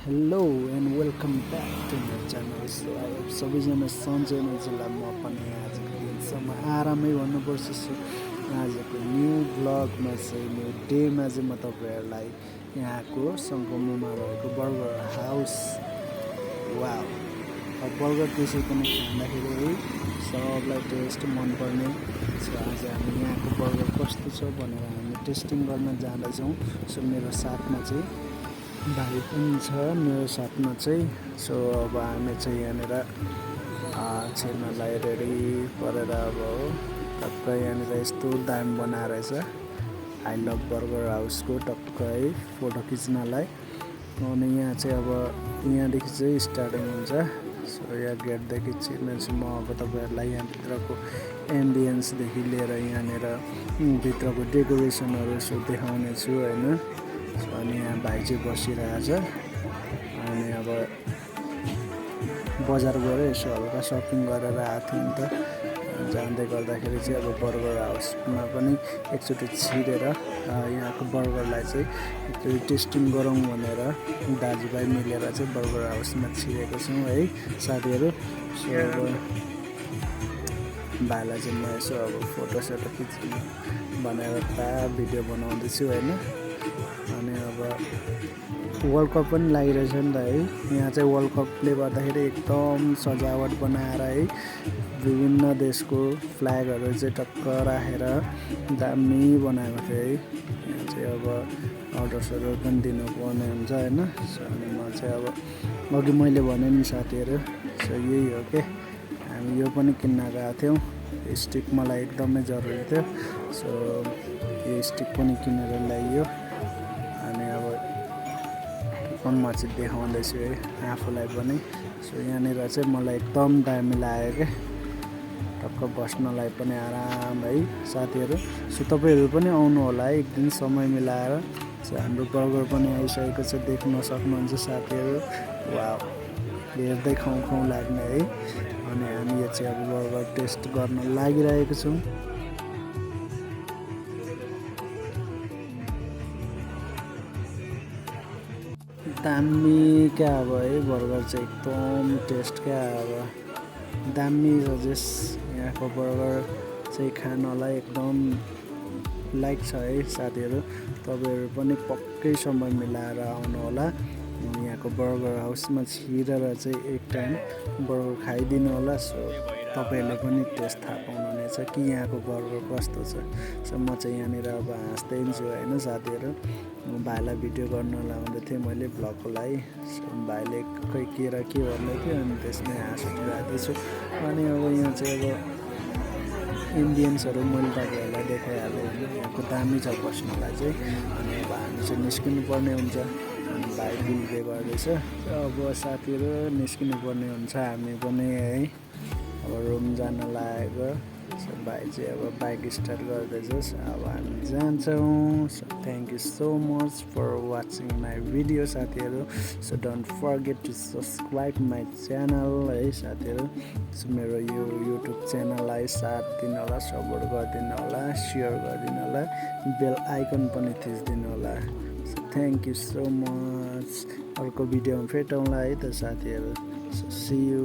Hello and welcome back to my channel. So अब सबैजना सन्चै हुनुहुन्छ म पनि आजको दिनसम्म आरामै भन्नुपर्छ। सो आजको न्यू ब्लगमा चाहिँ न्यू डेमा चाहिँ म तपाईँहरूलाई यहाँको सङ्गममा भएको बर्गर हाउस अब बर्गर त्यसै पनि खाँदाखेरि है सबलाई टेस्ट मनपर्ने। सो आज हामी यहाँको बर्गर कस्तो छ भनेर हामी टेस्टिङ गर्न जाँदैछौँ। सो मेरो साथमा चाहिँ भाइ पनि छ मेरो साथमा चाहिँ। सो अब हामी चाहिँ यहाँनिर छिर्नलाई रेडी परेर अब टक्क यहाँनिर यस्तो दाम बनाएर रहेछ आई लभ बर्गर हाउसको टक्क है फोटो खिच्नलाई। अनि यहाँ चाहिँ अब यहाँदेखि चाहिँ स्टार्टिङ हुन्छ। सो यहाँ गेटदेखि छिर्नेछु म अब तपाईँहरूलाई यहाँभित्रको एम्बियन्सदेखि लिएर यहाँनिर भित्रको डेकोरेसनहरू सो देखाउने छु होइन। अनि यहाँ भाइ चाहिँ बसिरहेछ। अनि अब बजार गएर यसो हल्का सपिङ गरेर आएको थियो नि त। जाँदै गर्दाखेरि चाहिँ अब बर्गर हाउसमा पनि एकचोटि छिरेर यहाँको बर्गरलाई चाहिँ एकचोटि टेस्टिङ गरौँ भनेर दाजुभाइ मिलेर चाहिँ बर्गर हाउसमा छिरेको छौँ है साथीहरू। सो अब भाइलाई चाहिँ म यसो अब फोटोसोटो खिच्नु भनेर भिडियो बनाउँदैछु होइन। अनि अब वर्ल्ड कप पनि लागिरहेछ नि त है। यहाँ चाहिँ वर्ल्ड कपले गर्दाखेरि एकदम सजावट बनाएर है विभिन्न देशको फ्ल्यागहरू चाहिँ टक्क राखेर दामी बनाएको थियो है। यहाँ चाहिँ अब अर्डर्सहरू पनि दिनुपर्ने हुन्छ होइन। सो अनि म चाहिँ अब अघि मैले भने नि साथीहरू सो यही हो के हामी यो पनि किन्न गएको थियौँ। स्टिक मलाई एकदमै जरुरी थियो। सो यो स्टिक पनि किनेर ल्याइयो। अनि अब म चाहिँ देखाउँदैछु है आफूलाई पनि। सो यहाँनिर चाहिँ मलाई एकदम दामी लाग्यो क्या टक्क बस्नलाई पनि आराम है साथीहरू। सो तपाईँहरू पनि आउनु होला है एक दिन समय मिलाएर। सो हाम्रो बर्गर पनि आइसकेको छ देख्न सक्नुहुन्छ साथीहरू। हेर्दै खाउँ खाउँ लाग्ने है। अनि हामी यो चाहिँ अब बर्गर टेस्ट गर्न लागिरहेको छौँ। दामी क्या अब है बर्गर चाहिँ एकदम टेस्ट क्या अब दामी सजेस यहाँको बर्गर चाहिँ खानलाई एकदम लाइक छ है साथीहरू। तपाईँहरू पनि पक्कै समय मिलाएर आउनु होला यहाँको बर्गर हाउसमा छिरेर चाहिँ एक टाइम बर्गर खाइदिनु होला। सो तपाईँहरूले पनि टेस्ट थाहा पाउनुहुनेछ कि यहाँको बर्गर कस्तो छ। सो म चाहिँ यहाँनिर अब हाँस्दै छु होइन साथीहरू। भाइलाई भिडियो गर्न लाउँदै थिएँ मैले भ्लगको लागि। सो भाइले खै के र के भन्दै थियो अनि त्यसमै हाँस उठिरहेको छु। अनि अब यहाँ चाहिँ अब इन्डियन्सहरू मैले तपाईँहरूलाई देखाइहालेँ यहाँको दामी छ बस्नलाई चाहिँ। अनि अब हामी चाहिँ निस्किनु पर्ने हुन्छ। अनि भाइ बिल पे गर्दैछ। अब साथीहरू निस्किनु पर्ने हुन्छ हामी पनि है अब रुम जान लागेको। सो भाइ चाहिँ अब बाइक स्टार्ट गर्दैछ। अब हामी जान्छौँ। So thank you so much for watching my video साथीहरू। So don't forget to subscribe my channel है साथीहरू। सो मेरो यो युट्युब च्यानललाई साथ दिनु होला सपोर्ट गरिदिनु होला सेयर गरिदिनु होला बेल आइकन पनि थिचिदिनु होला। So thank you so much. अर्को भिडियोमा भेटौँला है त साथीहरू। So see you.